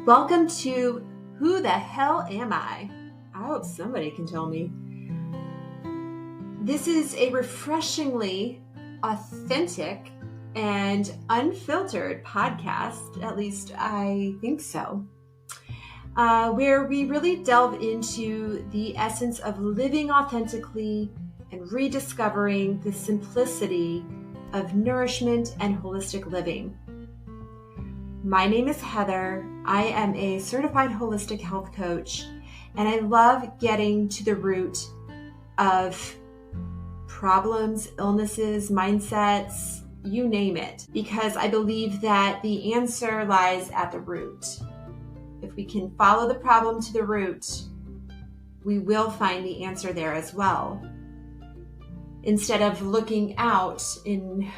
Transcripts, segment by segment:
Welcome to Who the Hell Am I? I hope somebody can tell me. This is a refreshingly authentic and unfiltered podcast, at least I think so, where we really delve into the essence of living authentically and rediscovering the simplicity of nourishment and holistic living. My name is Heather. I am a certified holistic health coach, and I love getting to the root of problems, illnesses, mindsets, you name it, because I believe that the answer lies at the root. If we can follow the problem to the root, we will find the answer there as well. Instead of looking out in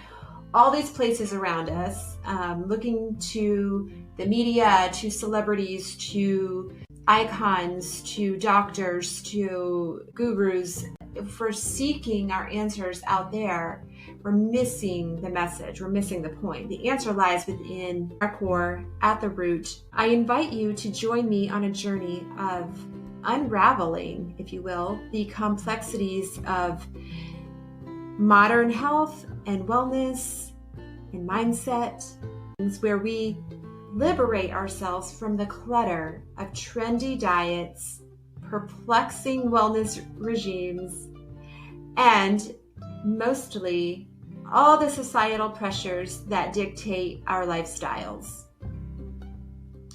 all these places around us, looking to the media, to celebrities, to icons, to doctors, to gurus. If we're seeking our answers out there, we're missing the message, we're missing the point. The answer lies within our core, at the root. I invite you to join me on a journey of unraveling, if you will, the complexities of modern health and wellness and mindset, where we liberate ourselves from the clutter of trendy diets, perplexing wellness regimes, and mostly all the societal pressures that dictate our lifestyles.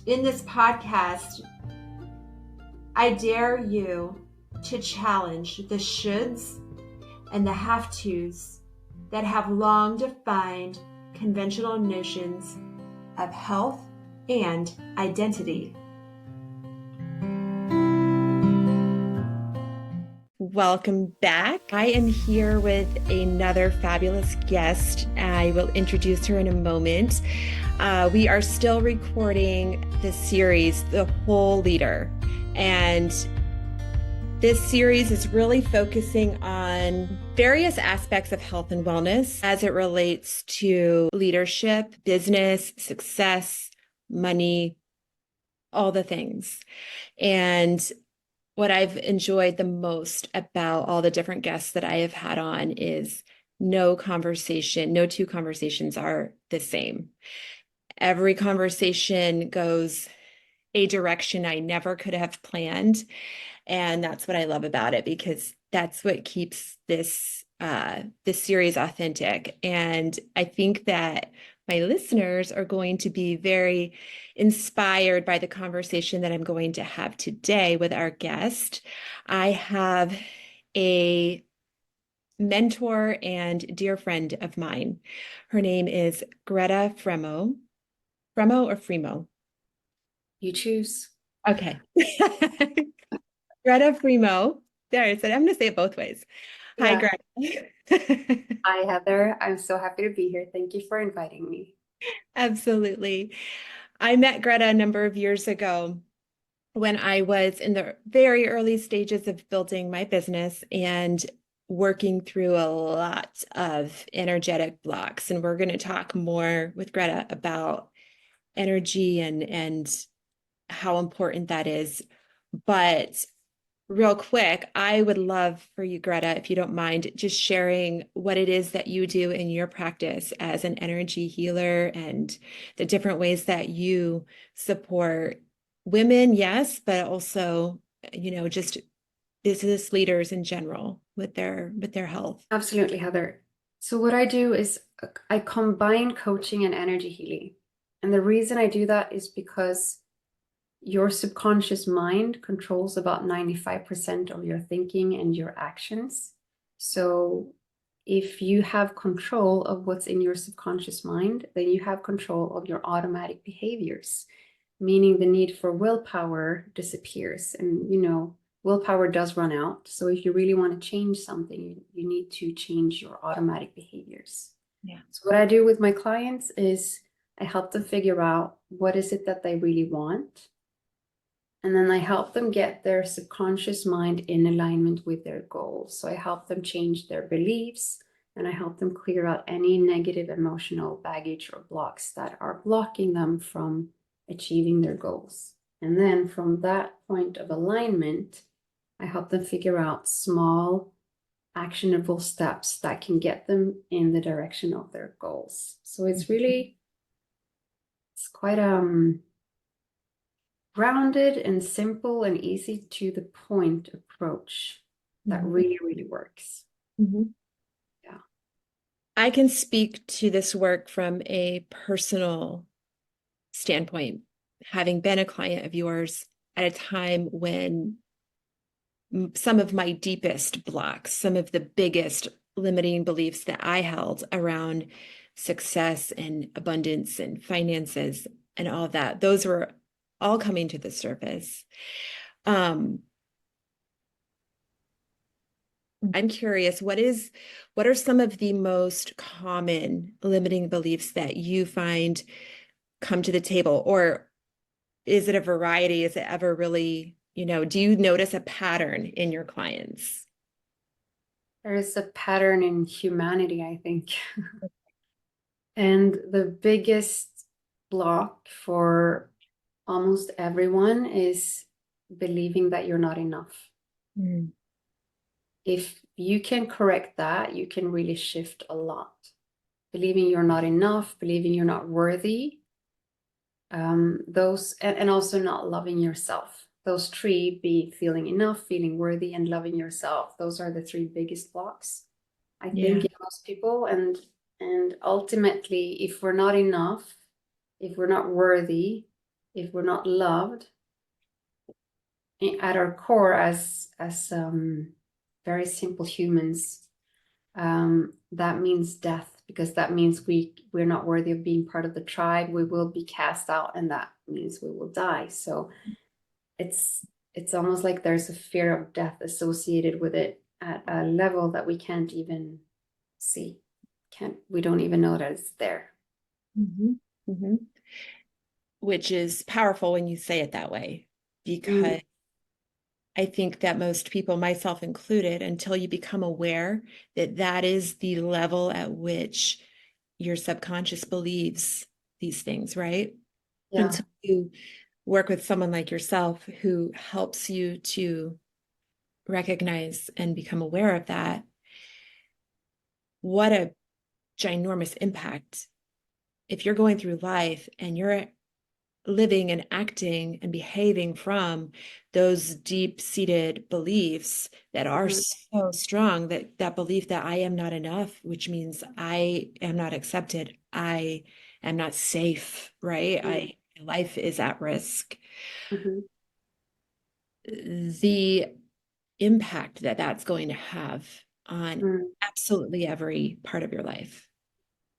In this podcast, I dare you to challenge the shoulds and the have-tos that have long defined conventional notions of health and identity. Welcome back. I am here with another fabulous guest. I will introduce her in a moment. We are still recording the series, The Whole Leader, and this series is really focusing on various aspects of health and wellness as it relates to leadership, business, success, money, all the things. And what I've enjoyed the most about all the different guests that I have had on is no two conversations are the same. Every conversation goes a direction I never could have planned. And that's what I love about it, because that's what keeps this series authentic. And I think that my listeners are going to be very inspired by the conversation that I'm going to have today with our guest. I have a mentor and dear friend of mine. Her name is Grethe Fremo. Fremo or Fremo? You choose. Okay. Grethe Fremo. There, I said I'm going to say it both ways. Hi, Grethe. Hi, Heather. I'm so happy to be here. Thank you for inviting me. Absolutely. I met Grethe a number of years ago when I was in the very early stages of building my business and working through a lot of energetic blocks. And we're going to talk more with Grethe about energy and how important that is. But real quick, I would love for you, Grethe, if you don't mind, just sharing what it is that you do in your practice as an energy healer and the different ways that you support women, yes, but also, just business leaders in general with their health. Absolutely, Heather. So what I do is I combine coaching and energy healing. And the reason I do that is because your subconscious mind controls about 95% of your thinking and your actions. So if you have control of what's in your subconscious mind, then you have control of your automatic behaviors, meaning the need for willpower disappears. And, willpower does run out. So if you really want to change something, you need to change your automatic behaviors. Yeah. So what I do with my clients is I help them figure out what is it that they really want. And then I help them get their subconscious mind in alignment with their goals. So I help them change their beliefs, and I help them clear out any negative emotional baggage or blocks that are blocking them from achieving their goals. And then from that point of alignment, I help them figure out small, actionable steps that can get them in the direction of their goals. So it's really, it's quite grounded and simple and easy to the point approach that really, really works. Mhm. Yeah. I can speak to this work from a personal standpoint, having been a client of yours at a time when some of my deepest blocks, some of the biggest limiting beliefs that I held around success and abundance and finances and all of that, those were all coming to the surface. I'm curious, what are some of the most common limiting beliefs that you find come to the table? Or is it a variety? Is it ever really, do you notice a pattern in your clients? There is a pattern in humanity, I think. And the biggest block for almost everyone is believing that you're not enough. Mm. If you can correct that, you can really shift a lot. Believing you're not enough, believing you're not worthy, those, and also not loving yourself. Those three, be feeling enough, feeling worthy, and loving yourself. Those are the three biggest blocks, I think, in most people. And ultimately, if we're not enough, if we're not worthy, if we're not loved, at our core as very simple humans, that means death, because that means we're not worthy of being part of the tribe. We will be cast out, and that means we will die. So it's almost like there's a fear of death associated with it at a level that we can't even see. We don't even know that it's there. Mm-hmm. Mm-hmm. Which is powerful when you say it that way, because I think that most people, myself included, until you become aware that that is the level at which your subconscious believes these things, right? Yeah. Until you work with someone like yourself who helps you to recognize and become aware of that, what a ginormous impact. If you're going through life and you're living and acting and behaving from those deep-seated beliefs that are so strong, that belief that I am not enough, which means I am not accepted, I am not safe, right? Life is at risk. Mhm. The impact that that's going to have on absolutely every part of your life.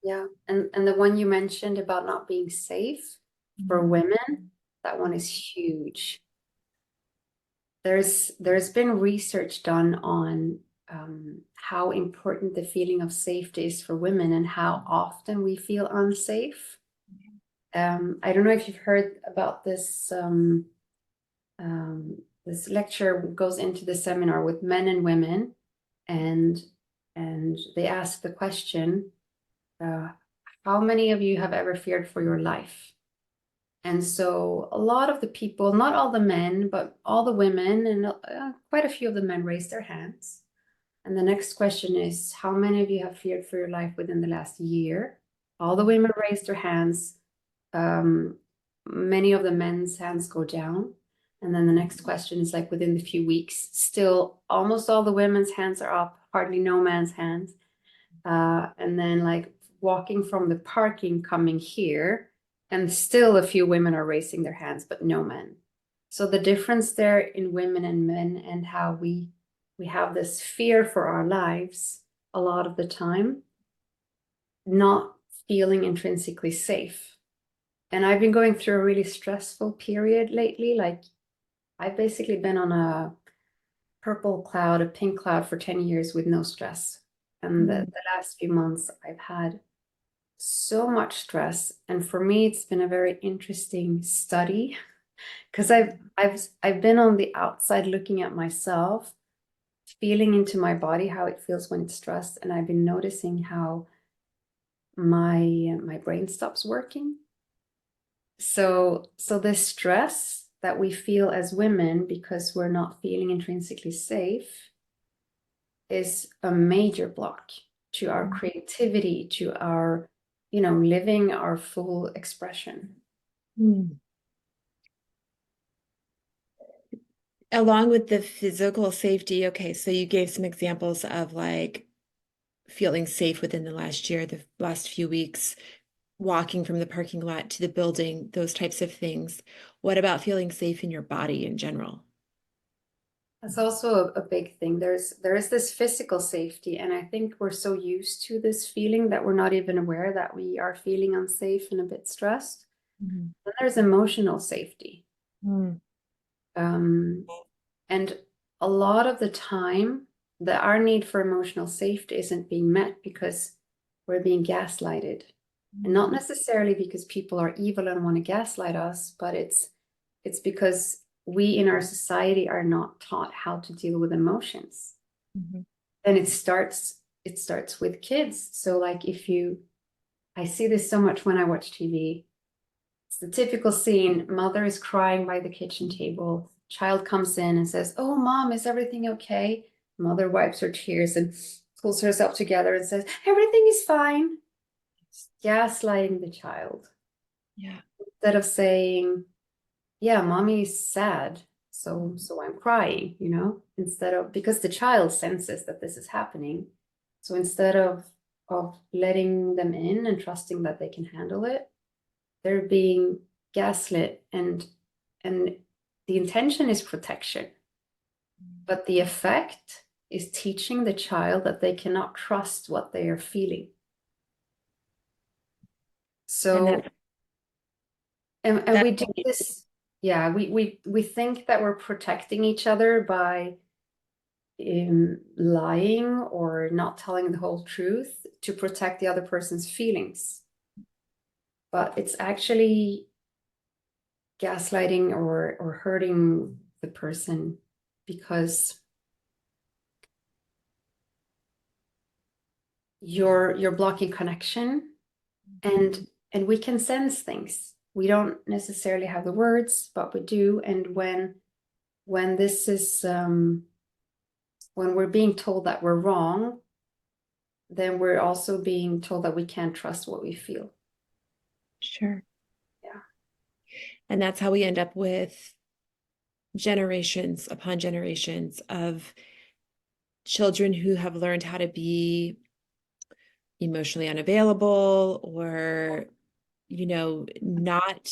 Yeah. And the one you mentioned about not being safe for women, that one is huge. There's been research done on how important the feeling of safety is for women and how often we feel unsafe. I don't know if you've heard about this. This lecture goes into the seminar with men and women, and they ask the question, how many of you have ever feared for your life? And so a lot of the people, not all the men, but all the women and quite a few of the men raised their hands. And the next question is, how many of you have feared for your life within the last year? All the women raised their hands. Many of the men's hands go down. And then the next question is like within the few weeks, still almost all the women's hands are up, hardly no man's hands. And then like walking from the parking coming here, and still a few women are raising their hands, but no men. So the difference there in women and men, and how we have this fear for our lives a lot of the time, not feeling intrinsically safe. And I've been going through a really stressful period lately. Like I've basically been on a purple cloud, a pink cloud for 10 years with no stress. And the last few months I've had so much stress. And for me, it's been a very interesting study because I've been on the outside looking at myself, feeling into my body, how it feels when it's stressed. And I've been noticing how my brain stops working. So this stress that we feel as women because we're not feeling intrinsically safe is a major block to our creativity, to our, living our full expression. Mm. Along with the physical safety, okay, so you gave some examples of like feeling safe within the last year, the last few weeks, walking from the parking lot to the building, those types of things. What about feeling safe in your body in general? That's also a big thing. There is this physical safety, and I think we're so used to this feeling that we're not even aware that we are feeling unsafe and a bit stressed. Mhm. Then there's emotional safety. Mm. Um, and a lot of the time, our need for emotional safety isn't being met because we're being gaslighted. And not necessarily because people are evil and want to gaslight us, but it's because we in our society are not taught how to deal with emotions. Mhm. And it starts with kids. So like I see this so much when I watch TV. It's the typical scene, mother is crying by the kitchen table, child comes in and says, "Oh, mom, is everything okay?" Mother wipes her tears and pulls herself together and says, "Everything is fine." Gaslighting the child. Yeah. Instead of saying, "Yeah, mommy is sad, so I'm crying," instead of, because the child senses that this is happening. So instead of letting them in and trusting that they can handle it, they're being gaslit, and the intention is protection, but the effect is teaching the child that they cannot trust what they are feeling. And So, that and that we do this, yeah, we think that we're protecting each other by lying or not telling the whole truth to protect the other person's feelings, but it's actually gaslighting or hurting the person because you're blocking connection, and we can sense things. We don't necessarily have the words, but we do. And when this is when we're being told that we're wrong, then we're also being told that we can't trust what we feel. sure. Yeah. And that's how we end up with generations upon generations of children who have learned how to be emotionally unavailable or, not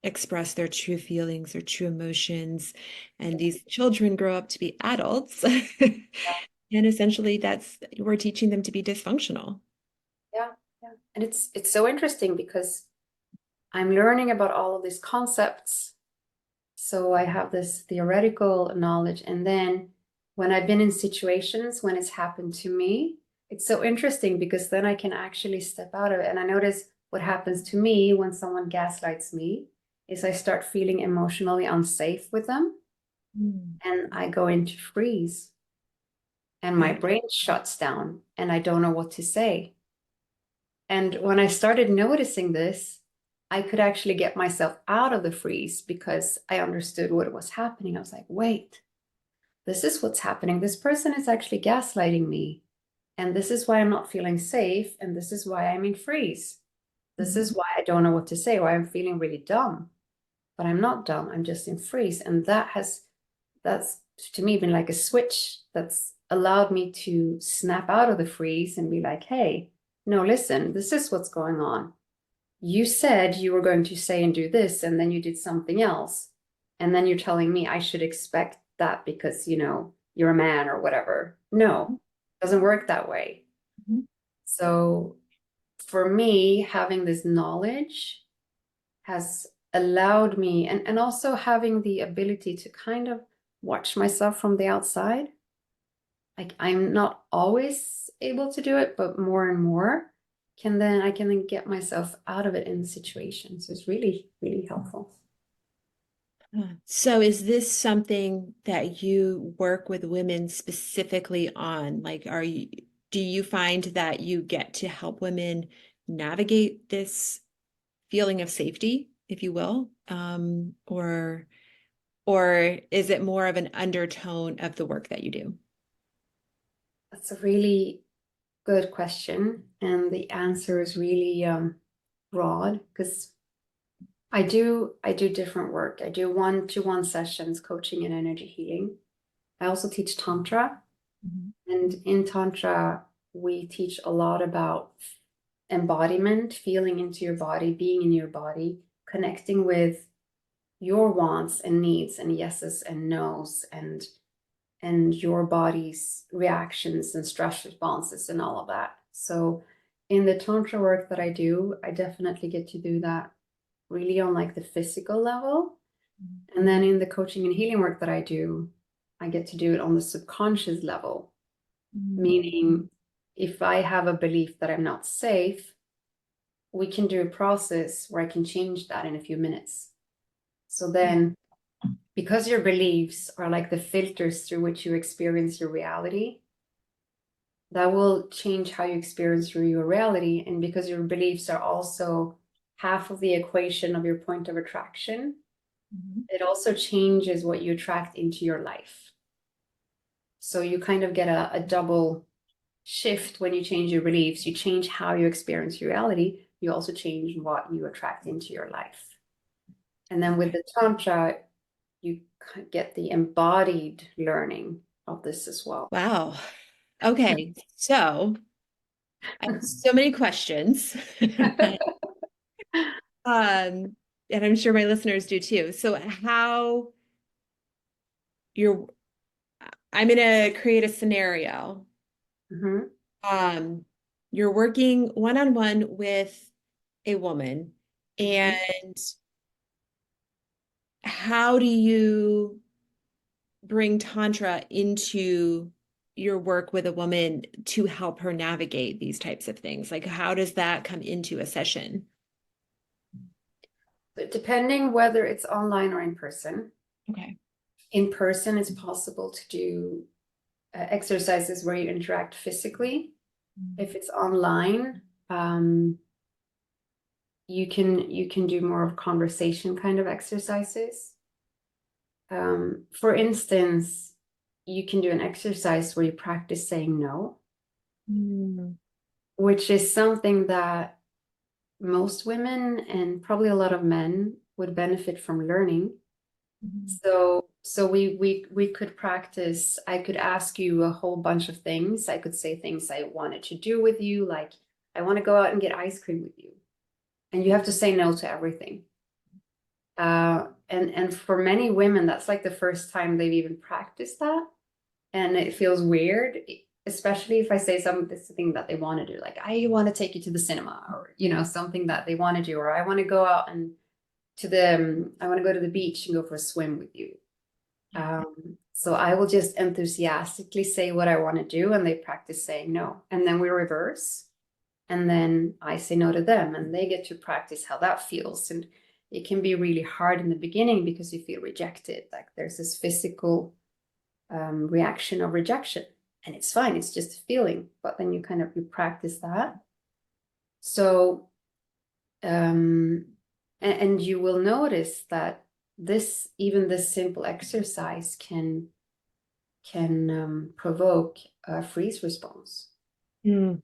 express their true feelings or true emotions. And these children grow up to be adults. And essentially we're teaching them to be dysfunctional. Yeah, yeah. And it's so interesting because I'm learning about all of these concepts. So I have this theoretical knowledge. And then when I've been in situations when it's happened to me, it's so interesting because then I can actually step out of it. And I notice what happens to me when someone gaslights me is I start feeling emotionally unsafe with them, Mm. and I go into freeze and my Yeah. brain shuts down and I don't know what to say. And when I started noticing this, I could actually get myself out of the freeze because I understood what was happening. I was like, wait, this is what's happening. This person is actually gaslighting me. And this is why I'm not feeling safe. And this is why I'm in freeze. This Mhm. is why I don't know what to say, why I'm feeling really dumb. But I'm not dumb. I'm just in freeze. And that's to me been like a switch that's allowed me to snap out of the freeze and be like, hey, no, listen, this is what's going on. You said you were going to say and do this, and then you did something else. And then you're telling me I should expect that because, you're a man or whatever. No, it doesn't work that way. Mhm. So for me, having this knowledge has allowed me, and also having the ability to kind of watch myself from the outside. Like I'm not always able to do it, but more and more I can then get myself out of it in the situation. So it's really, really helpful. So is this something that you work with women specifically on? Like, do you find that you get to help women navigate this feeling of safety if you will, or is it more of an undertone of the work that you do? That's a really good question. And the answer is really broad because I do different work. I do one-to-one sessions, coaching and energy healing. I also teach Tantra. Mhm. And in Tantra, we teach a lot about embodiment, feeling into your body, being in your body, connecting with your wants and needs and yeses and nos and your body's reactions and stress responses and all of that. So in the Tantra work that I do, I definitely get to do that really on like the physical level. And then in the coaching and healing work that I do, I get to do it on the subconscious level, meaning if I have a belief that I'm not safe, we can do a process where I can change that in a few minutes. So then, because your beliefs are like the filters through which you experience your reality, that will change how you experience your reality. And because your beliefs are also half of the equation of your point of attraction, Mhm. it also changes what you attract into your life. So you kind of get a double shift when you change your beliefs. You change how you experience your reality. You also change what you attract into your life. And then with the Tantra, you get the embodied learning of this as well. Wow. Okay. So I have so many questions. Um, and I'm sure my listeners do too. So how you're, I'm going to create a scenario. Mhm. Um, you're working one-on-one with a woman, Mhm. and how do you bring Tantra into your work with a woman to help her navigate these types of things? Like, how does that come into a session? But depending whether it's online or Okay. in person, it's possible to do exercises where you interact physically. If it's online, you can do more of conversation kind of exercises. For instance, you can do an exercise where you practice saying no, Mm. which is something that most women and probably a lot of men would benefit from learning. Mhm. So we could practice. I could ask you a whole bunch of things. I could say things I wanted to do with you, like I want to go out and get ice cream with you, and you have to say no to everything. And for many women, that's like the first time they've even practiced that, and it feels weird, especially if I say something that they want to do, like I want to take you to the cinema, or something that they want to do, or I want to go out and I want to go to the beach and go for a swim with you. So I will just enthusiastically say what I want to do, and they practice saying no, and then we reverse, and then I say no to them, and they get to practice how that feels. And it can be really hard in the beginning because you feel rejected, like there's this physical reaction of rejection, and it's fine, it's just a feeling, but then you practice that. So and you will notice that even this simple exercise can provoke a freeze response. Mm.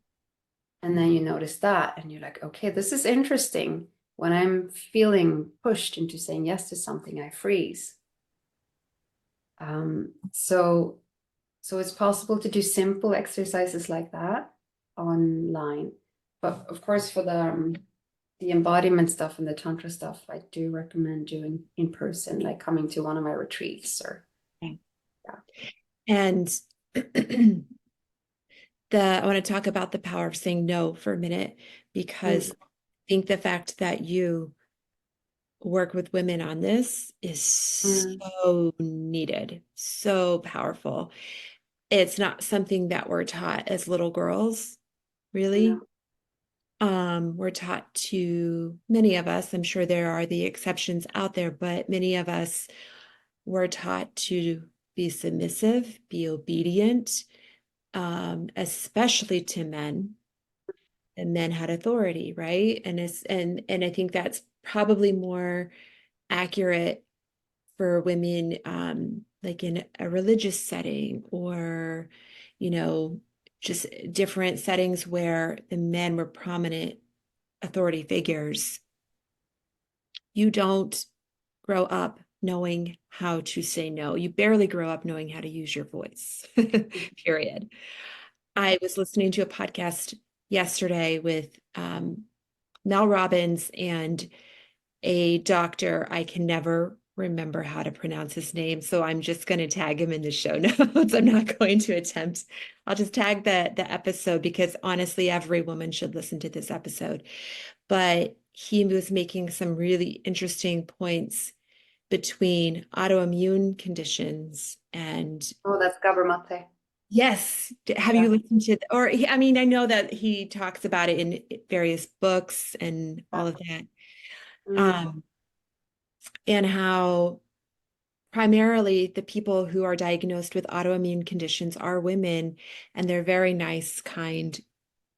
And then you notice that, and you're like, okay, this is interesting. When I'm feeling pushed into saying yes to something, I freeze. So it's possible to do simple exercises like that online. But of course, for the embodiment stuff and the tantra stuff, I do recommend doing in person, like coming to one of my retreats or Okay. yeah. And I want to talk about the power of saying no for a minute, because Mm, I think the fact that you work with women on this is mm, so needed, so powerful. It's not something that we're taught as little girls, I know. really. We're taught to, many of us, I'm sure there are the exceptions out there, but many of us were taught to be submissive, be obedient, especially to men, and men had authority, right? And I think that's probably more accurate for women, like in a religious setting or, just different settings where the men were prominent authority figures. You don't grow up knowing how to say no. You barely grow up knowing how to use your voice, period. I was listening to a podcast yesterday with Mel Robbins and a doctor. I can never remember how to pronounce his name, so I'm just going to tag him in the show notes. I'm not going to attempt. I'll just tag the episode because honestly, every woman should listen to this episode. But he was making some really interesting points between autoimmune conditions and Oh, that's Gabor. yes. Have Yeah. you listened to, or I mean, I know that he talks about it in various books and all of that. Mm, Um, and how primarily the people who are diagnosed with autoimmune conditions are women, and they're very nice, kind yeah.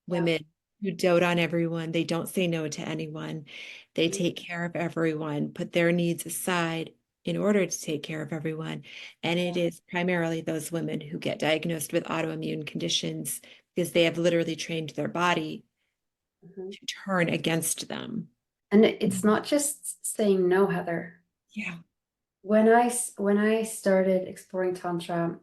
women who dote on everyone. They don't say no to anyone. They Mm, take care of everyone, put their needs aside in order to take care of everyone. And it is primarily those women who get diagnosed with autoimmune conditions because they have literally trained their body mhm. to turn against them. And it's not just saying no, Heather. Yeah. When I started exploring Tantra,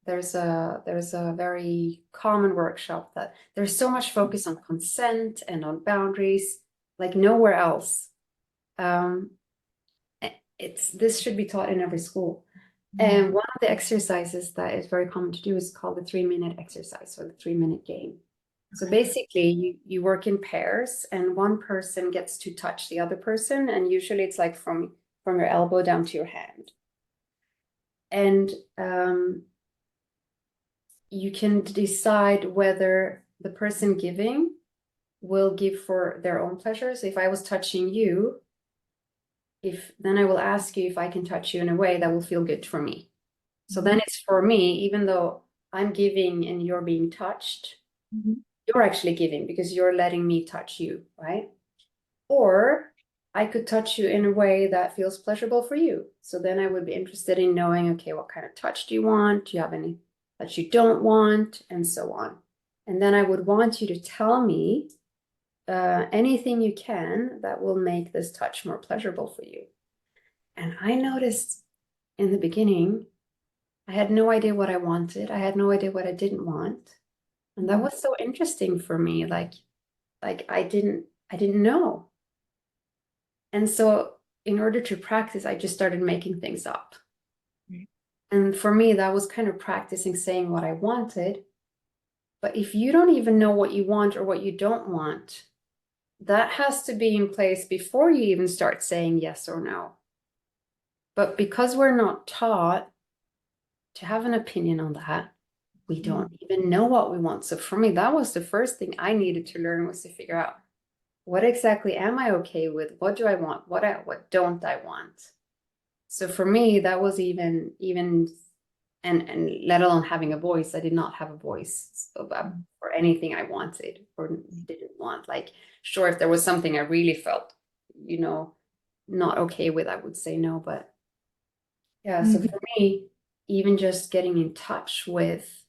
there's a very common workshop that there's so much focus on consent and on boundaries, like nowhere else. Um, it's this should be taught in every school. And one of the exercises that is very common to do is called the 3-minute exercise or the 3-minute game. So Okay. basically, you work in pairs, and one person gets to touch the other person, and usually it's like from your elbow down to your hand. And you can decide whether the person giving will give for their own pleasure. So if I was touching you, if then I will ask you if I can touch you in a way that will feel good for me. So then it's for me, even though I'm giving and you're being touched, Mhm. you're actually giving because you're letting me touch you, right? Or I could touch you in a way that feels pleasurable for you. So then I would be interested in knowing, okay, what kind of touch do you want? Do you have any that you don't want? And so on. And then I would want you to tell me anything you can that will make this touch more pleasurable for you. And I noticed in the beginning, I had no idea what I wanted. I had no idea what I didn't want. And that was so interesting for me. Like I didn't know. And so in order to practice, I just started making things up. Right. And for me, that was kind of practicing saying what I wanted. But if you don't even know what you want or what you don't want, that has to be in place before you even start saying yes or no. But because we're not taught to have an opinion on that, we don't even know what we want. So for me, that was the first thing I needed to learn was to figure out what exactly am I okay with? What do I want? What don't I want? So for me, that was even and let alone having a voice. I did not have a voice for anything I wanted or didn't want. Like, sure, if there was something I really felt, not okay with, I would say no. But yeah, so Mhm. for me, even just getting in touch with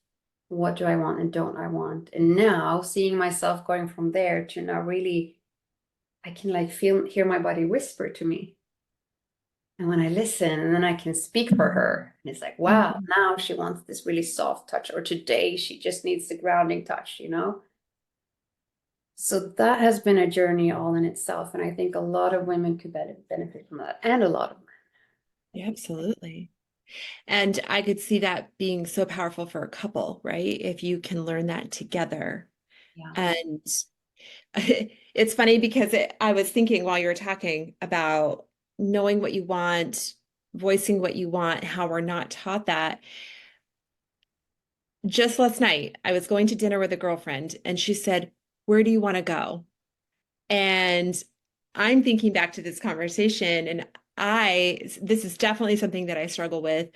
what do I want and don't I want, and now seeing myself going from there to now really, I can like hear my body whisper to me. And when I listen, and then I can speak for her, and it's like, wow, now she wants this really soft touch, or today she just needs the grounding touch. So that has been a journey all in itself. And I think a lot of women could benefit from that, and a lot of men. Yeah, absolutely. And I could see that being so powerful for a couple, right? If you can learn that together. Yeah. And it's funny because I was thinking while you were talking about knowing what you want, voicing what you want, how we're not taught that. Just last night, I was going to dinner with a girlfriend and she said, "Where do you want to go?" And I'm thinking back to this conversation, and this is definitely something that I struggle with.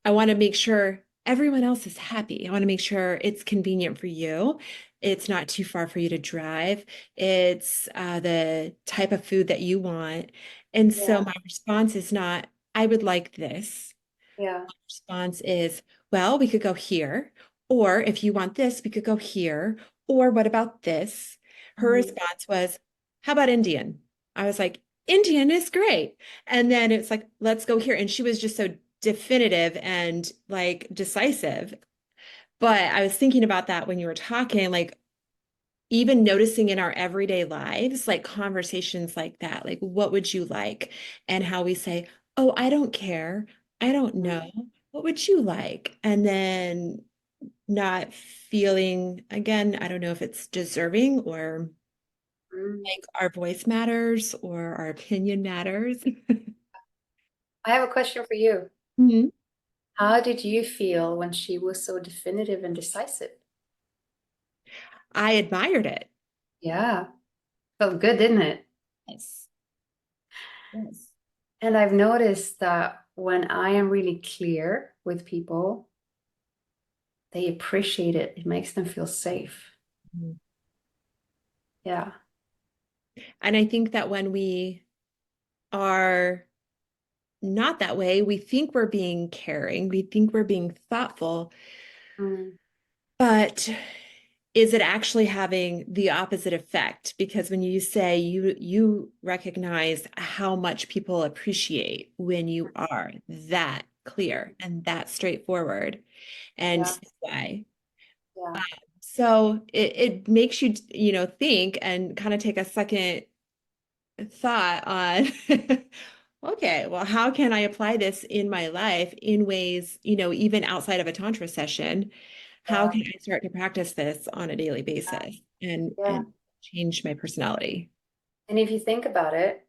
I want to make sure everyone else is happy. I want to make sure it's convenient for you. It's not too far for you to drive. It's the type of food that you want. And so Yeah. my response is not, I would like this. Yeah. Response is, well, we could go here. Or if you want this, we could go here. Or what about this? Her Mhm. response was, how about Indian? I was like, Indian is great. And then it's like, let's go here. And she was just so definitive and like decisive. But I was thinking about that when you were talking, like even noticing in our everyday lives, like conversations like that, like what would you like? And how we say, oh, I don't care. I don't know. What would you like? And then not feeling, again, I don't know if it's deserving or Mm. like our voice matters or our opinion matters. I have a question for you. Mhm. How did you feel when she was so definitive and decisive? I admired it. Yeah, felt good, didn't it? Yes. Yes. And I've noticed that when I am really clear with people, they appreciate it. It makes them feel safe. Mhm. Yeah. And I think that when we are not that way, we think we're being caring, we think we're being thoughtful, Mm. but is it actually having the opposite effect? Because when you say you recognize how much people appreciate when you are that clear and that straightforward and Yeah. why. Yeah. So it makes you, think and kind of take a second thought on, okay, well, how can I apply this in my life in ways, even outside of a tantra session? How Yeah. can I start to practice this on a daily basis Yeah. and change my personality? And if you think about it,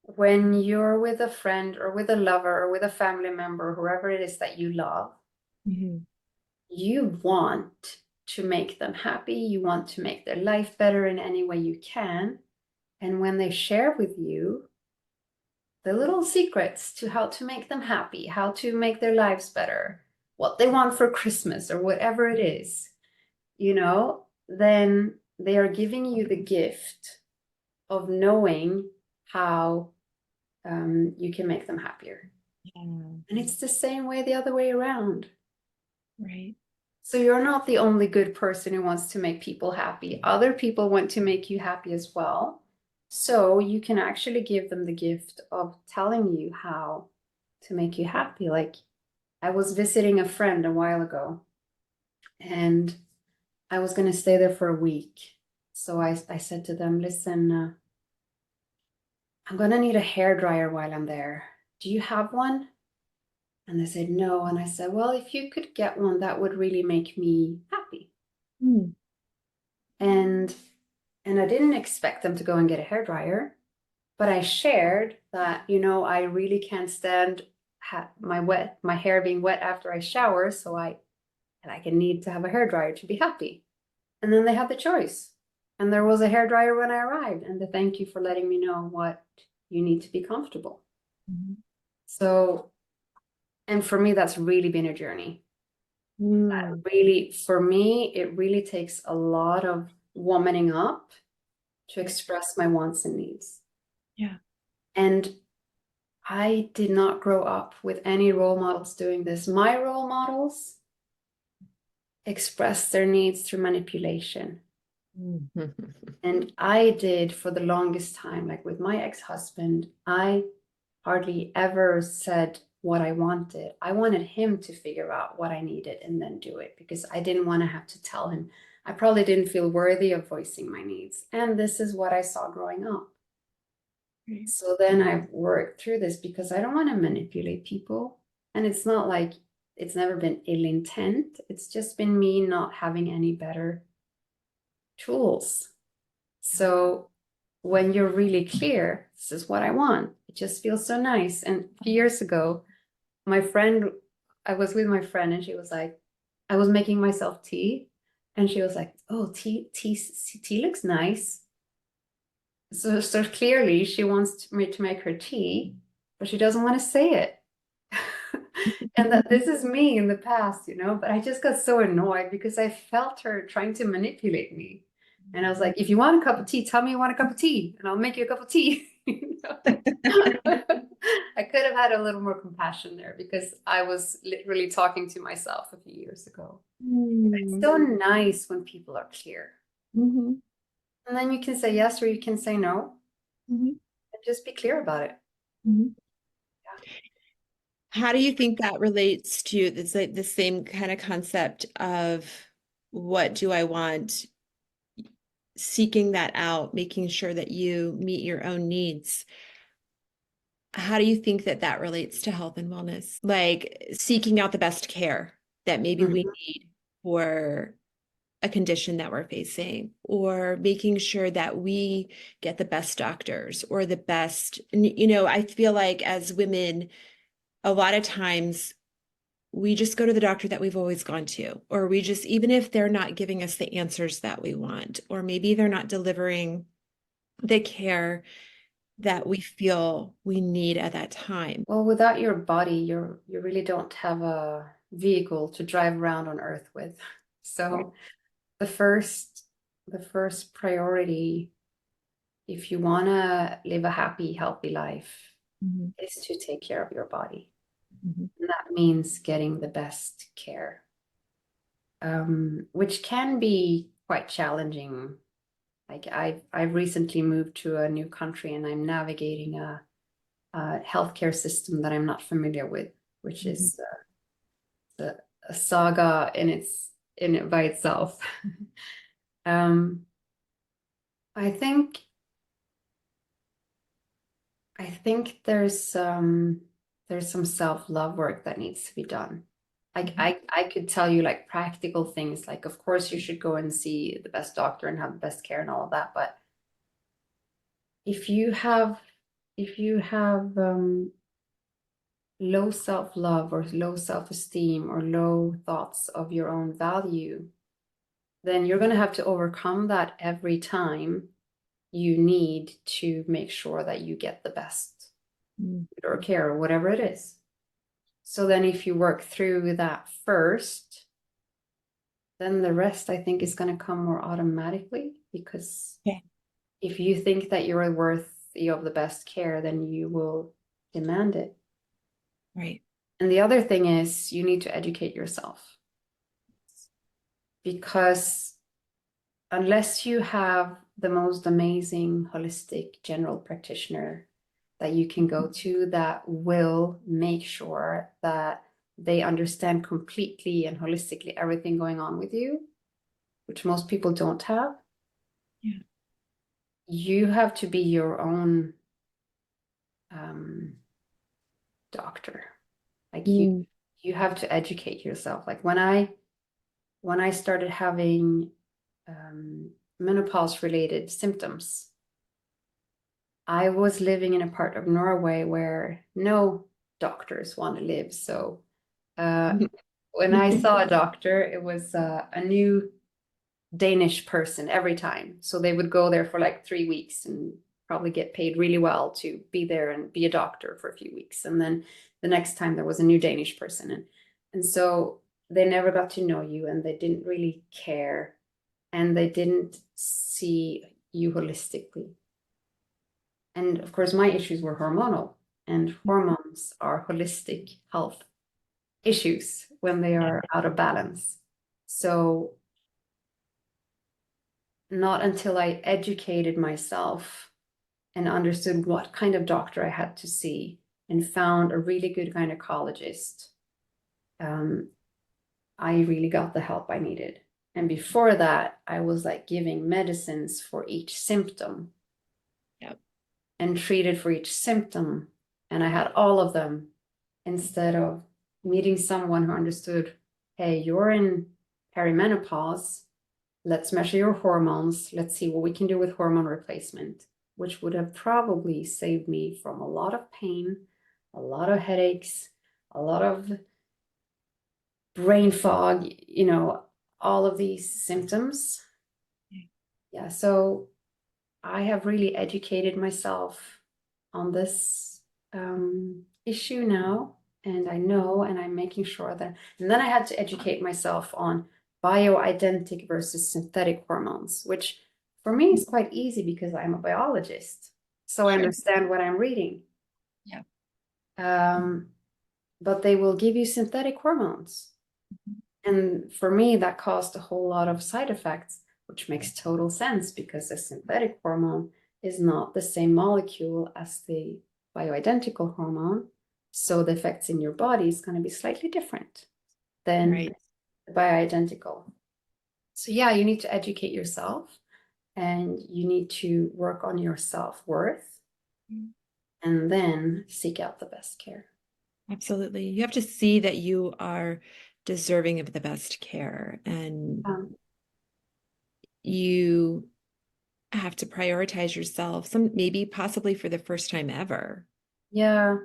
when you're with a friend or with a lover or with a family member, whoever it is that you love, Mhm. you want to make them happy. You want to make their life better in any way you can. And when they share with you the little secrets to how to make them happy, how to make their lives better, what they want for Christmas or whatever it is, then they are giving you the gift of knowing how you can make them happier. Yeah, And it's the same way the other way around. right. So you're not the only good person who wants to make people happy. Other people want to make you happy as well. So you can actually give them the gift of telling you how to make you happy. Like I was visiting a friend a while ago and I was going to stay there for a week. So I said to them, listen, I'm going to need a hair dryer while I'm there. Do you have one? And they said, no. And I said, well, if you could get one, that would really make me happy. Mm. And I didn't expect them to go and get a hair dryer, but I shared that, I really can't stand my hair being wet after I shower, so I can need to have a hair dryer to be happy. And then they had the choice. And there was a hair dryer when I arrived, and the thank you for letting me know what you need to be comfortable. Mhm. So, and for me, that's really been a journey. Mm. Really, for me, it really takes a lot of womaning up to express my wants and needs. Yeah. And I did not grow up with any role models doing this. My role models expressed their needs through manipulation. Mhm. And I did for the longest time, like with my ex-husband, I hardly ever said what I wanted. I wanted him to figure out what I needed and then do it because I didn't want to have to tell him. I probably didn't feel worthy of voicing my needs. And this is what I saw growing up. Right. So then I've worked through this because I don't want to manipulate people. And it's not like it's never been ill intent. It's just been me not having any better tools. So when you're really clear, this is what I want. It just feels so nice. And a few years ago, I was with my friend and she was like, I was making myself tea. And she was like, oh, tea looks nice. So clearly she wants me to make her tea, but she doesn't want to say it. And that this is me in the past, you know, but I just got so annoyed because I felt her trying to manipulate me. And I was like, if you want a cup of tea, tell me you want a cup of tea, and I'll make you a cup of tea. You know? I could have had a little more compassion there because I was literally talking to myself a few years ago. It's Mm. so nice when people are clear. Mhm. And then you can say yes or you can say no, Mhm. and just be clear about it. Mhm. Yeah. How do you think that relates to this, like, the same kind of concept of what do I want, seeking that out, making sure that you meet your own needs? How do you think that that relates to health and wellness? Like seeking out the best care that maybe we Mhm. need for a condition that we're facing, or making sure that we get the best doctors or the best, you know, I feel like as women, a lot of times we just go to the doctor that we've always gone to, or we just, even if they're not giving us the answers that we want, or maybe they're not delivering the care that we feel we need at that time. Well, without your body, you really don't have a vehicle to drive around on Earth with. Right. So the first priority, if you want to live a happy, healthy life, Mhm. is to take care of your body. Mhm. And that means getting the best care, which can be quite challenging. Like I've recently moved to a new country and I'm navigating a healthcare system that I'm not familiar with, which Mhm. is a saga in it by itself. um, I think there's some self-love work that needs to be done. Like Mhm. I could tell you like practical things, like of course you should go and see the best doctor and have the best care and all of that. But if you have low self-love or low self-esteem or low thoughts of your own value, then you're going to have to overcome that every time you need to make sure that you get the best Mhm. or care or whatever it is. So then if you work through that first, then the rest I think is going to come more automatically, because Okay. if you think that you're worthy of the best care, then you will demand it. Right. And the other thing is you need to educate yourself, because unless you have the most amazing holistic general practitioner that you can go to that will make sure that they understand completely and holistically everything going on with you, which most people don't have, Yeah. you have to be your own um, doctor. Like Mm. you have to educate yourself. Like when I started having menopause related symptoms, I was living in a part of Norway where no doctors want to live. So when I saw a doctor, it was a new Danish person every time. So they would go there for like 3 weeks and probably get paid really well to be there and be a doctor for a few weeks. And then the next time there was a new Danish person. And so they never got to know you and they didn't really care and they didn't see you holistically. And of course, my issues were hormonal, and hormones are holistic health issues when they Yeah. are out of balance. So not until I educated myself and understood what kind of doctor I had to see and found a really good gynecologist, um, I really got the help I needed. And before that, I was like giving medicines for each symptom Yep. and treated for each symptom. And I had all of them instead of meeting someone who understood, hey, you're in perimenopause. Let's measure your hormones. Let's see what we can do with hormone replacement, which would have probably saved me from a lot of pain, a lot of headaches, a lot of brain fog, all of these symptoms. Yeah, so I have really educated myself on this issue now. and I know, and I'm making sure that, and then I had to educate myself on bioidentic versus synthetic hormones, which for me is quite easy because I'm a biologist. So I Sure. understand what I'm reading. Yeah. But they will give you synthetic hormones. And for me, that caused a whole lot of side effects, which makes total sense because a synthetic hormone is not the same molecule as the bioidentical hormone. So the effects in your body is going to be slightly different than Right. the bioidentical. So yeah, you need to educate yourself and you need to work on your self-worth and then seek out the best care. Absolutely. You have to see that you are deserving of the best care, and you have to prioritize yourself, some maybe possibly for the first time ever. Yeah.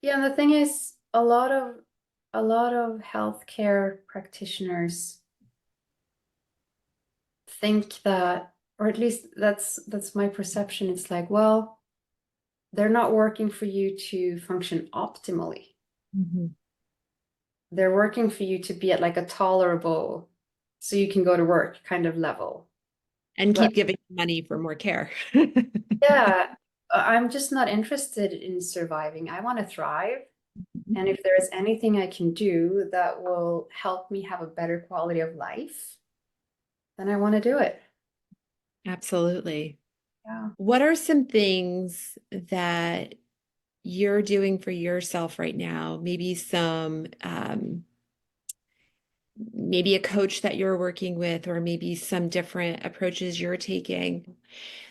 Yeah, and the thing is, a lot of healthcare practitioners think that, or at least that's my perception. It's like, well, they're not working for you to function optimally. They're working for you to be at like a tolerable, so you can go to work kind of level. And But keep giving money for more care. yeah, I'm just not interested in surviving. I want to thrive. And if there is anything I can do that will help me have a better quality of life, then I want to do it. Absolutely. Yeah. What are some things that you're doing for yourself right now? Maybe a coach that you're working with, or maybe some different approaches you're taking.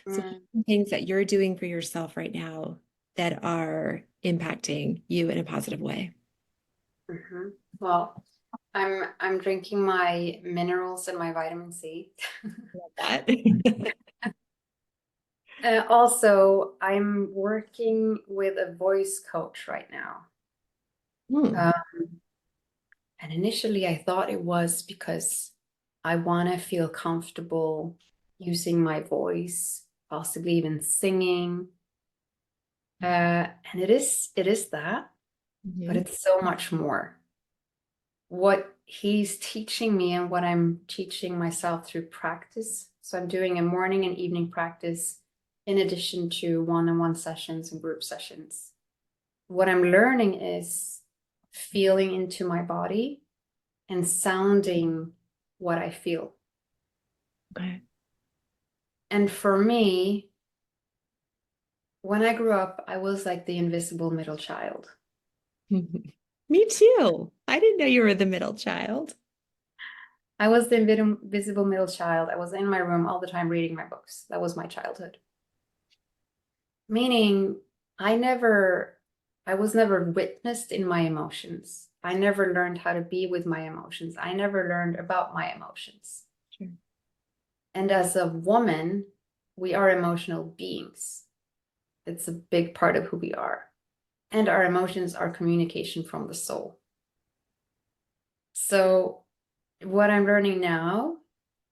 So what are Mm. some things that you're doing for yourself right now that are impacting you in a positive way? Mhm. Well, I'm drinking my minerals and my vitamin C. Love that. Also, I'm working with a voice coach right now. Hmm. And initially, I thought it was because I want to feel comfortable using my voice, possibly even singing. And it is that, but Mhm. it's so much more. What he's teaching me and what I'm teaching myself through practice. So I'm doing a morning and evening practice in addition to one-on-one sessions and group sessions. What I'm learning is feeling into my body and sounding what I feel. Okay. And for me, when I grew up, I was like the invisible middle child. Me too. I didn't know you were the middle child. I was the invisible middle child. I was in my room all the time reading my books. That was my childhood. Meaning, I was never witnessed in my emotions. I never learned how to be with my emotions. I never learned about my emotions. Sure. And as a woman, we are emotional beings. It's a big part of who we are. And our emotions are communication from the soul. So, what I'm learning now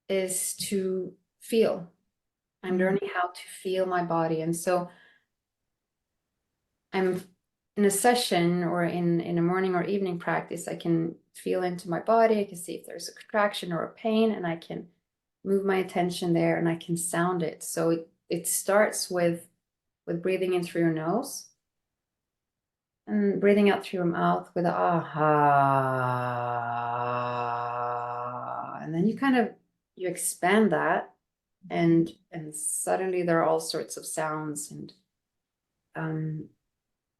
is to feel. I'm learning how to feel my body. And so, I'm in a session or in a morning or evening practice, I can feel into my body. I can see if there's a contraction or a pain, and I can move my attention there and I can sound it. So it starts with breathing in through your nose and breathing out through your mouth with a ah. And then you expand that and suddenly there are all sorts of sounds and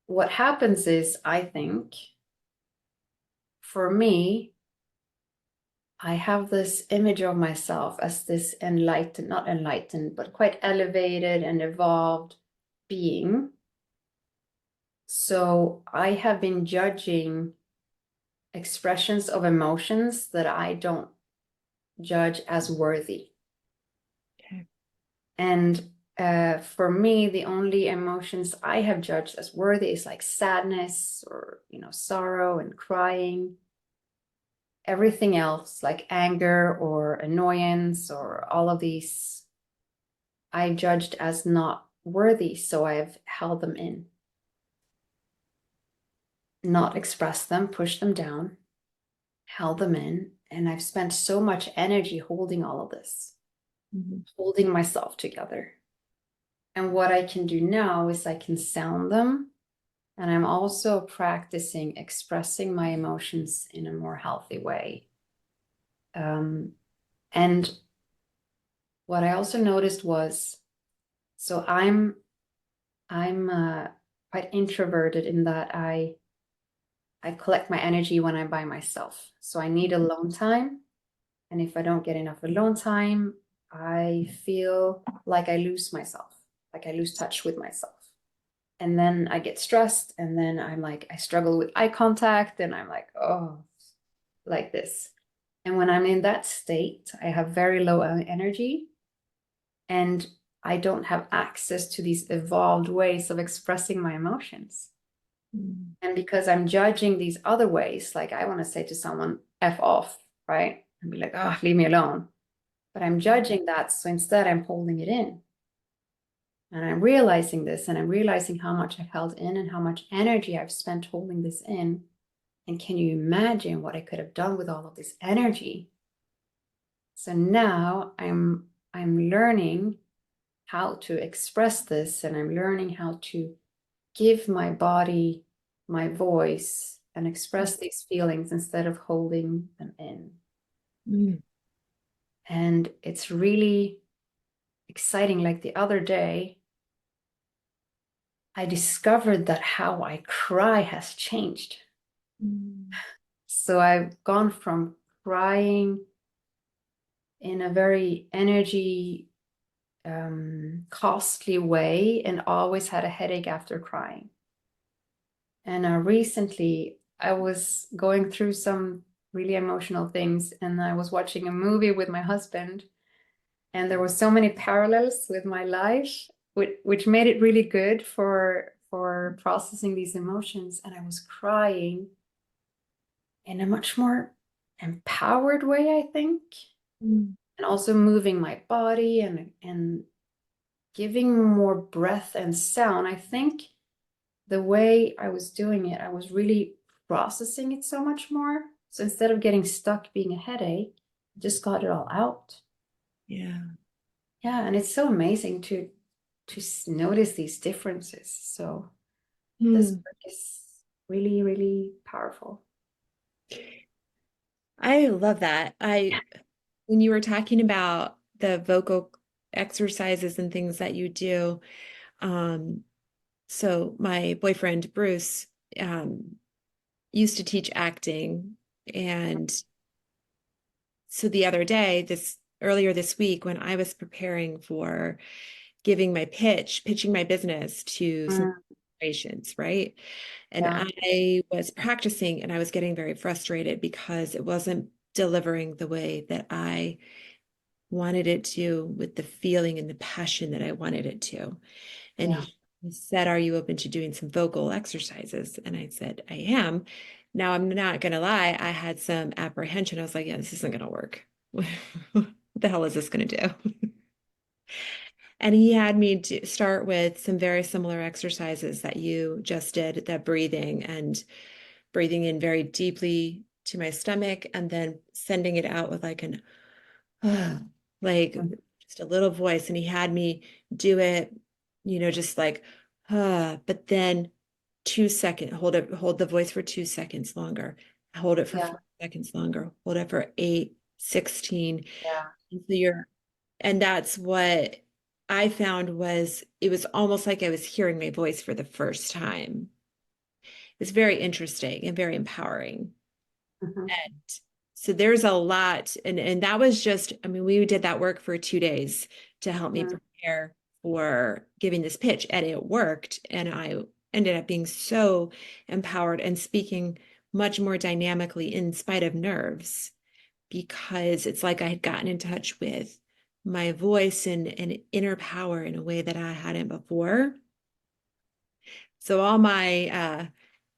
what happens is, I think, for me, I have this image of myself as this enlightened, not enlightened, but quite elevated and evolved being. So I have been judging expressions of emotions that I don't judge as worthy. Okay. And for me, the only emotions I have judged as worthy is like sadness or, sorrow and crying. Everything else, like anger or annoyance or all of these, I judged as not worthy, so I've held them in. not expressed them, pushed them down, held them in. And I've spent so much energy holding all of this, holding myself together. And what I can do now is I can sound them. And I'm also practicing expressing my emotions in a more healthy way. And what I also noticed was, so I'm quite introverted in that I collect my energy when I'm by myself. So I need alone time. And if I don't get enough alone time, I feel like I lose myself, like I lose touch with myself. And then I get stressed, and then I'm like, I struggle with eye contact, and I'm like, oh, like this. And when I'm in that state, I have very low energy, and I don't have access to these evolved ways of expressing my emotions. And because I'm judging these other ways, like I want to say to someone, F off, right? And be like, oh, leave me alone. But I'm judging that. So instead, I'm holding it in. And I'm realizing this, and I'm realizing how much I've held in and how much energy I've spent holding this in. And can you imagine what I could have done with all of this energy? So now I'm learning how to express this, and I'm learning how to give my body my voice and express these feelings instead of holding them in. And it's really exciting. Like the other day, I discovered that how I cry has changed. So I've gone from crying in a very energy costly way and always had a headache after crying. And recently I was going through some really emotional things, and I was watching a movie with my husband, and there were so many parallels with my life, which made it really good for processing these emotions. And I was crying in a much more empowered way, I think, and also moving my body and giving more breath and sound. I think the way I was doing it, I was really processing it so much more. So instead of getting stuck being a headache, I just got it all out. Yeah. Yeah, and it's so amazing to notice these differences. So this work is really, really powerful. I love that. When you were talking about the vocal exercises and things that you do, so my boyfriend Bruce used to teach acting, and so the other day, earlier this week, when I was preparing for giving my pitching my business to some patients, right? And Yeah. I was practicing, and I was getting very frustrated because it wasn't delivering the way that I wanted it to, with the feeling and the passion that I wanted it to. And Yeah. he said, "Are you open to doing some vocal exercises?" And I said, "I am." Now, I'm not going to lie, I had some apprehension. I was like, yeah, this isn't going to work. What the hell is this going to do? And he had me start with some very similar exercises that you just did, that breathing and breathing in very deeply to my stomach, and then sending it out with like an, like just a little voice. And he had me do it, just like, but then 2 seconds, hold the voice for 2 seconds longer, hold it for Yeah. 4 seconds longer, hold it for 8, 16. Yeah. And so and that's what I found was, it was almost like I was hearing my voice for the first time. It was very interesting and very empowering. And so there's a lot, and that was just, I mean, we did that work for 2 days to help me prepare for giving this pitch, and it worked. And I ended up being so empowered and speaking much more dynamically in spite of nerves, because it's like I had gotten in touch with my voice and inner power in a way that I hadn't before. So all my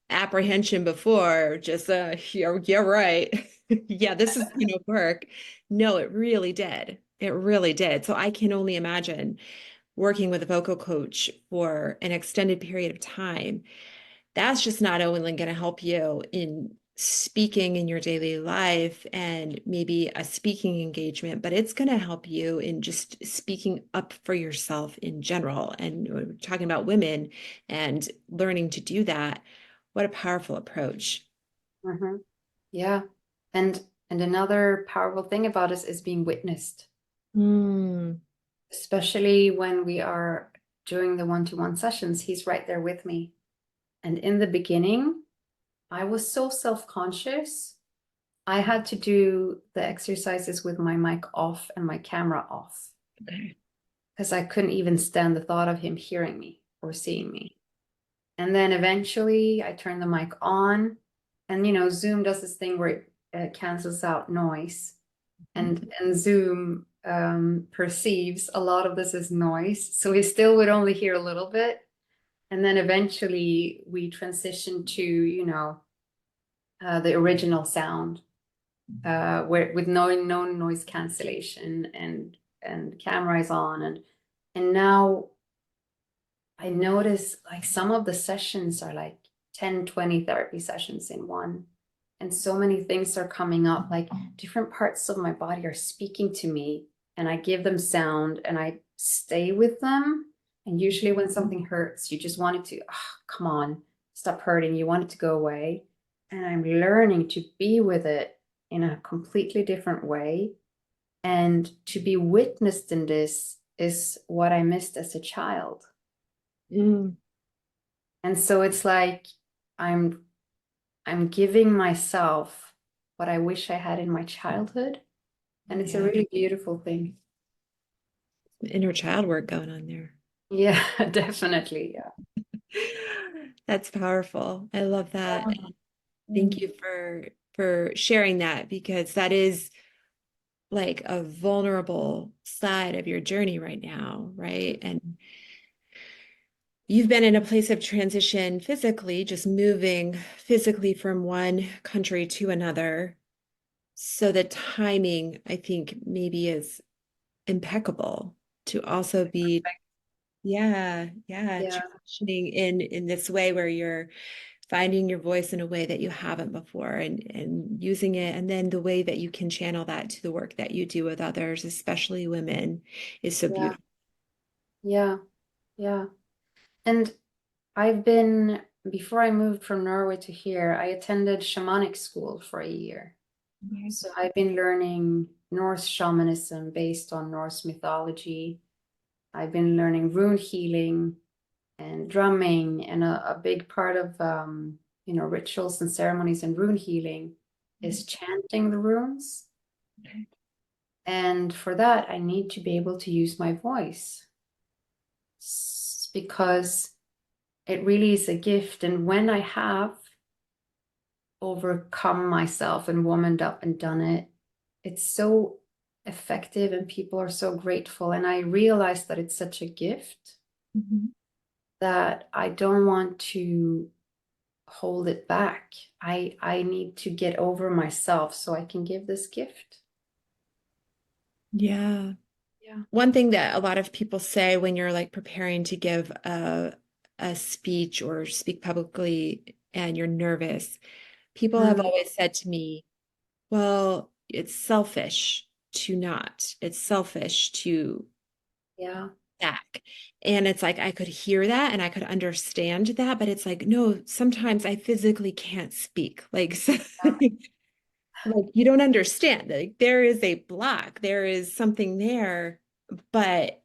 apprehension before, just yeah, right. Yeah, this is work. No, it really did. It really did. So I can only imagine working with a vocal coach for an extended period of time, that's just not only going to help you in speaking in your daily life and maybe a speaking engagement, but it's going to help you in just speaking up for yourself in general. And we're talking about women and learning to do that. What a powerful approach. Mm-hmm. Yeah. And another powerful thing about us is being witnessed, Mm, especially when we are doing the one-to-one sessions. He's right there with me. And in the beginning, I was so self-conscious. I had to do the exercises with my mic off and my camera off okay. because I couldn't even stand the thought of him hearing me or seeing me. And then eventually I turned the mic on, and Zoom does this thing where it cancels out noise, and Zoom perceives a lot of this as noise, so he still would only hear a little bit. And then eventually we transitioned to the original sound, where with no noise cancellation, and camera is on, and now I notice like some of the sessions are like 10, 20 therapy sessions in one. And so many things are coming up, like different parts of my body are speaking to me, and I give them sound and I stay with them. And usually when something hurts, you just want it to, oh, come on, stop hurting. You want it to go away. And I'm learning to be with it in a completely different way. And to be witnessed in this is what I missed as a child. Mm, And so it's like I'm I'm giving myself what I wish I had in my childhood. And it's a yeah. really beautiful thing. Inner child work going on there. Yeah, definitely. Yeah. That's powerful. I love that. Thank Mm. you for sharing that, because that is like a vulnerable side of your journey right now, right? And you've been in a place of transition physically, just moving physically from one country to another. So the timing, I think, maybe is impeccable to also be, yeah, Yeah, transitioning in this way where you're finding your voice in a way that you haven't before, and using it, and then the way that you can channel that to the work that you do with others, especially women, is so yeah, beautiful. yeah, yeah. And I've been, before I moved from Norway to here, I attended shamanic school for a year. Okay. So I've been learning Norse shamanism based on Norse mythology. I've been learning rune healing and drumming, and a big part of rituals and ceremonies and rune healing is chanting the runes. Okay. And for that, I need to be able to use my voice, because it really is a gift. And when I have overcome myself and womaned up and done it, it's so effective and people are so grateful. And I realize that it's such a gift Mhm. that I don't want to hold it back. I need to get over myself so I can give this gift. Yeah. Yeah. One thing that a lot of people say when you're like preparing to give a speech or speak publicly and you're nervous, people have Mm, always said to me, well, it's selfish to not. It's selfish to yeah. back. And it's like I could hear that and I could understand that, but it's like, no, sometimes I physically can't speak. Like, so, like you don't understand. Like there is a block, there is something there, but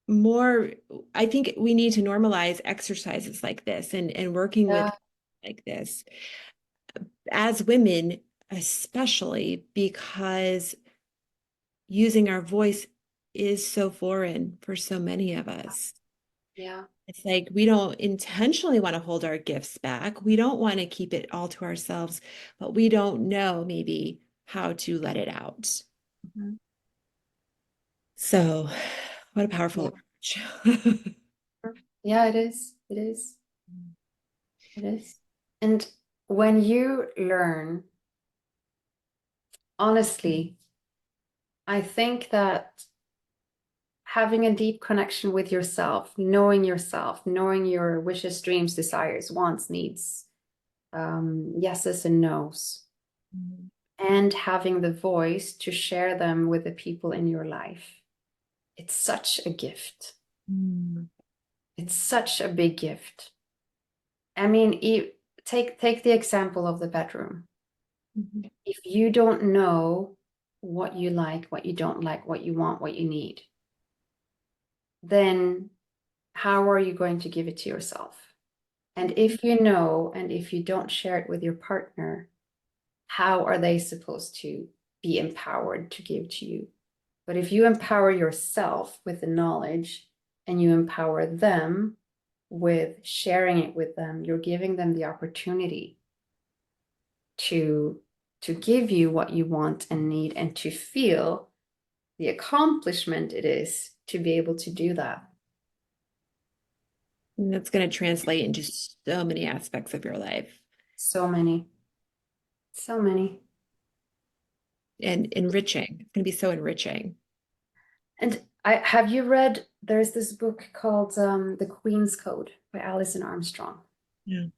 more, I think we need to normalize exercises like this and working with Yeah. like this as women, especially because using our voice is so foreign for so many of us. Yeah. It's like we don't intentionally want to hold our gifts back. We don't want to keep it all to ourselves, but we don't know maybe how to let it out. Mhm. So, what a powerful Yeah. approach. Yeah, it is. It is. It is. And when you learn, honestly, I think that having a deep connection with yourself, knowing your wishes, dreams, desires, wants, needs, yeses and nos, Mhm. and having the voice to share them with the people in your life. It's such a gift. Mm. It's such a big gift. I mean, take the example of the bedroom. Mhm. If you don't know what you like, what you don't like, what you want, what you need, then how are you going to give it to yourself? And if you know, and if you don't share it with your partner, how are they supposed to be empowered to give to you? But if you empower yourself with the knowledge and you empower them with sharing it with them, you're giving them the opportunity to give you what you want and need, and to feel the accomplishment it is to be able to do that. And that's going to translate into so many aspects of your life So many, so many. and enriching. It's going to be so enriching. And have you read, there's this book called The Queen's Code by Alison Armstrong. Yeah.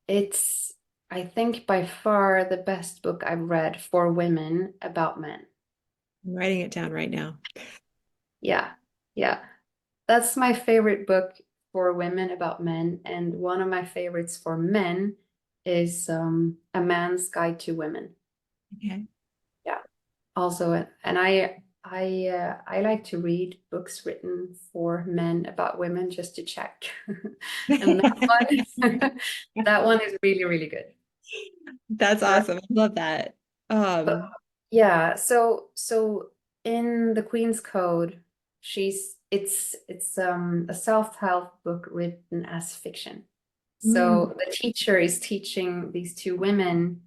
It's, I think, by far the best book I've read for women about men. I'm writing it down right now. Yeah, yeah. That's my favorite book for women about men. And one of my favorites for men is A Man's Guide to Women. Okay. Yeah. Also, and I like to read books written for men about women just to check. And that one is really, really good. That's Uh, awesome. I love that. but yeah, so in the Queen's Code, it's a self-help book written as fiction. mm, So the teacher is teaching these two women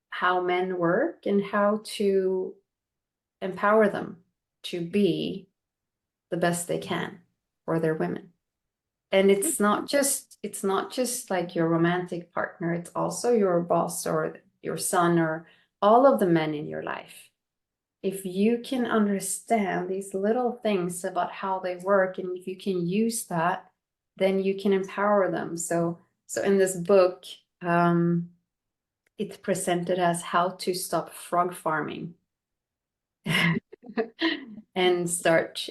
how men work and how to empower them to be the best they can for their women. And it's not just like your romantic partner, it's also your boss or your son or all of the men in your life. If you can understand these little things about how they work, and if you can use that, then you can empower them. So in this book, it's presented as how to stop frog farming and start,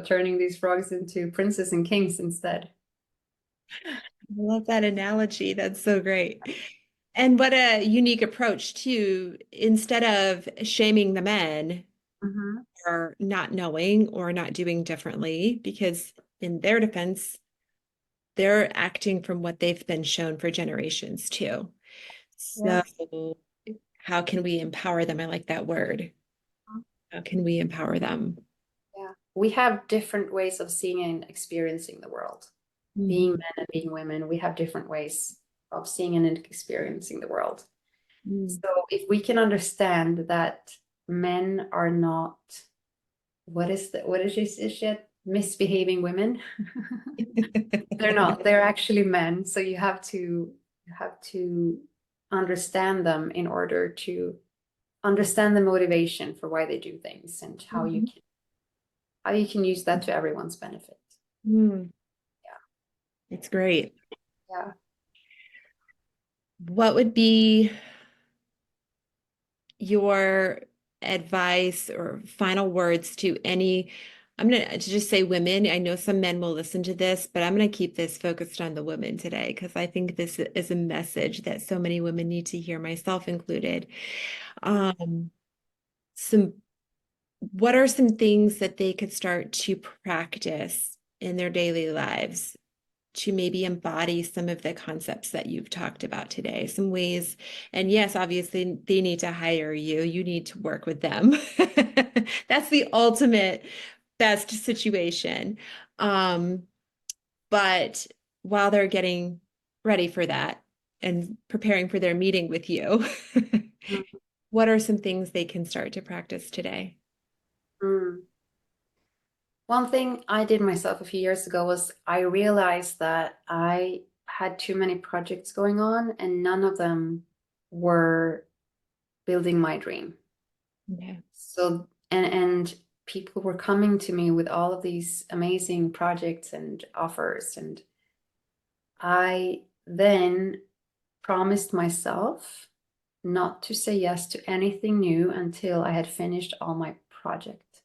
turning these frogs into princes and kings instead. I love that analogy. That's so great. And what a unique approach too. Instead of shaming the men Mhm. for not knowing or not doing differently, because in their defense, they're acting from what they've been shown for generations too. So Yes. how can we empower them? I like that word. How can we empower them? Yeah. We have different ways of seeing and experiencing the world. Being Mhm. men and being women, we have different ways of seeing and experiencing the world. Mm. So if we can understand that men are not, what is this shit? Misbehaving women. They're not. They're actually men. So you have to understand them in order to understand the motivation for why they do things, and Mhm. how you can use that to everyone's benefit. Mm. It's great. Yeah. What would be your advice or final words to any, I'm going to just say women. I know some men will listen to this, but I'm going to keep this focused on the women today because I think this is a message that so many women need to hear, myself included. Um, some, what are some things that they could start to practice in their daily lives to maybe embody some of the concepts that you've talked about today, some ways. And yes, obviously, they need to hire you. You need to work with them. That's the ultimate best situation. Um, but while they're getting ready for that and preparing for their meeting with you, what are some things they can start to practice today? Mm. One thing I did myself a few years ago was I realized that I had too many projects going on and none of them were building my dream. Okay. So and people were coming to me with all of these amazing projects and offers. And I then promised myself not to say yes to anything new until I had finished all my project.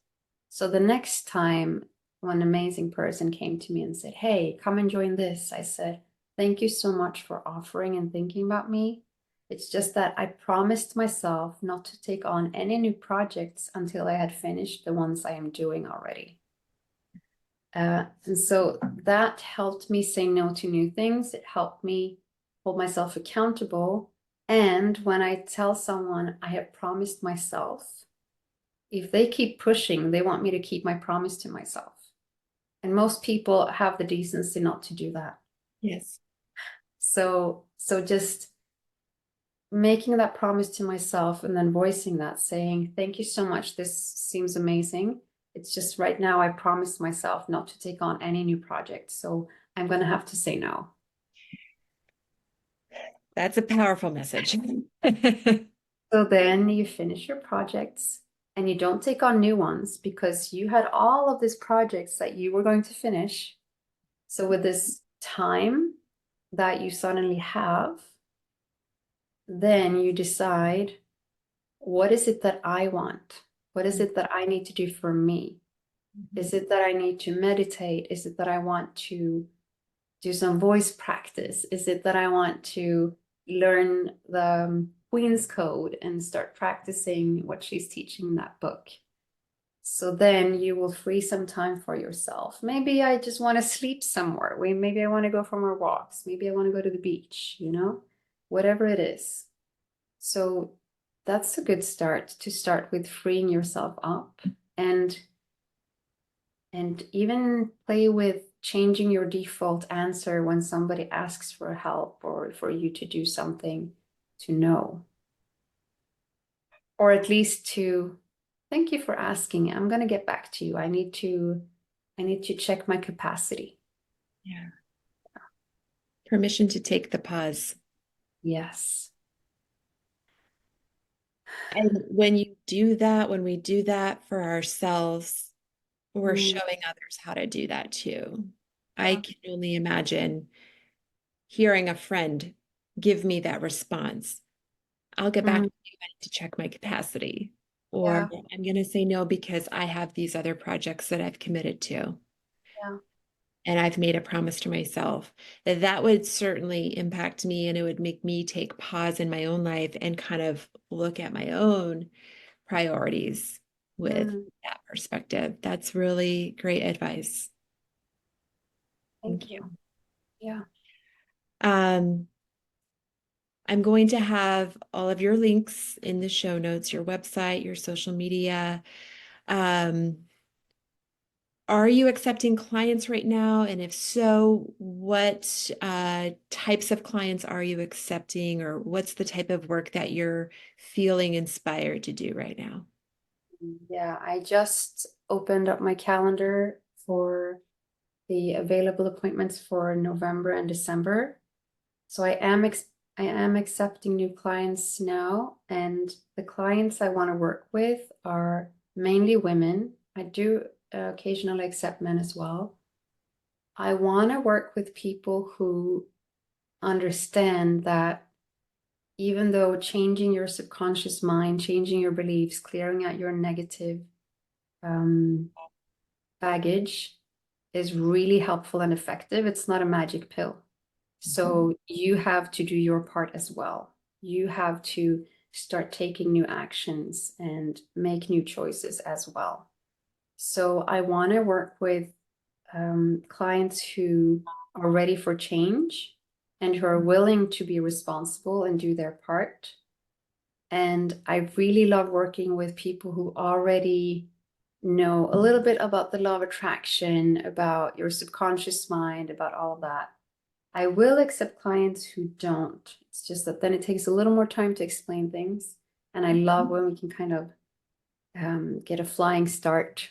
So the next time one amazing person came to me and said, "Hey, come and join this," I said, "Thank you so much for offering and thinking about me. It's just that I promised myself not to take on any new projects until I had finished the ones I am doing already." And so that helped me say no to new things. It helped me hold myself accountable. And when I tell someone I have promised myself, if they keep pushing, they want me to keep my promise to myself. And most people have the decency not to do that. Yes. So just making that promise to myself and then voicing that, saying, "Thank you so much. This seems amazing. It's just right now I promised myself not to take on any new projects. So I'm going to have to say no." That's a powerful message. So then you finish your projects and you don't take on new ones because you had all of these projects that you were going to finish. So with this time that you suddenly have, then you decide, what is it that I want? What is it that I need to do for me? Is it that I need to meditate? Is it that I want to do some voice practice? Is it that I want to learn the Queen's Code and start practicing what she's teaching in that book? So then you will free some time for yourself. Maybe I just want to sleep somewhere. Maybe I want to go for more walks. Maybe I want to go to the beach, whatever it is. So that's a good start, to start with freeing yourself up and even play with changing your default answer when somebody asks for help or for you to do something, to know. Or at least to, "Thank you for asking. I'm going to get back to you. I need to check my capacity." Yeah. Permission to take the pause. Yes. And when you do that, when we do that for ourselves, we're showing others how to do that too. I can only imagine hearing a friend give me that response. "I'll get back to you. I need to check my capacity." Or Yeah. "I'm going to say no because I have these other projects that I've committed to. Yeah. And I've made a promise to myself." That would certainly impact me, and it would make me take pause in my own life and kind of look at my own priorities with that perspective. That's really great advice. Thank you. Yeah. Um, I'm going to have all of your links in the show notes, your website, your social media. Are you accepting clients right now? And if so, what types of clients are you accepting, or what's the type of work that you're feeling inspired to do right now? Yeah, I just opened up my calendar for the available appointments for November and December. So I am accepting new clients now, and the clients I want to work with are mainly women. I do occasionally accept men as well. I want to work with people who understand that even though changing your subconscious mind, changing your beliefs, clearing out your negative baggage is really helpful and effective, it's not a magic pill. So you have to do your part as well. You have to start taking new actions and make new choices as well. So I want to work with clients who are ready for change and who are willing to be responsible and do their part. And I really love working with people who already know a little bit about the law of attraction, about your subconscious mind, about all of that. I will accept clients who don't. It's just that then it takes a little more time to explain things. And I love when we can kind of get a flying start.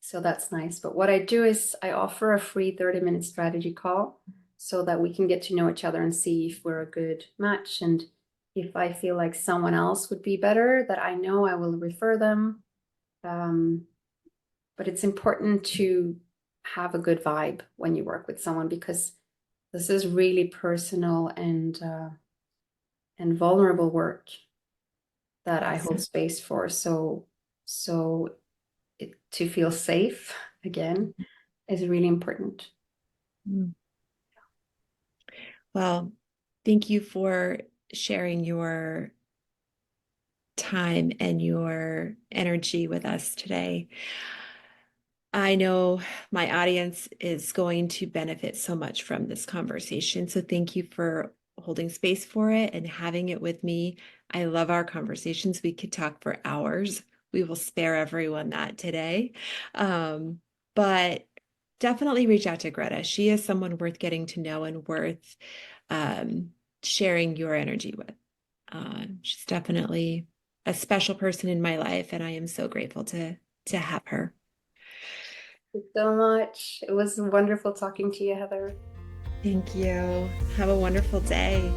So that's nice. But what I do is I offer a free 30-minute strategy call so that we can get to know each other and see if we're a good match. And if I feel like someone else would be better that I know, I will refer them. but it's important to have a good vibe when you work with someone, because this is really personal and vulnerable work that I hold space for. So to feel safe again is really important. Mm. Well, thank you for sharing your time and your energy with us today. I know my audience is going to benefit so much from this conversation. So thank you for holding space for it and having it with me. I love our conversations. We could talk for hours. We will spare everyone that today. But definitely reach out to Greta. She is someone worth getting to know and worth sharing your energy with. She's definitely a special person in my life, and I am so grateful to have her. Thank you so much. It was wonderful talking to you, Heather. Thank you. Have a wonderful day.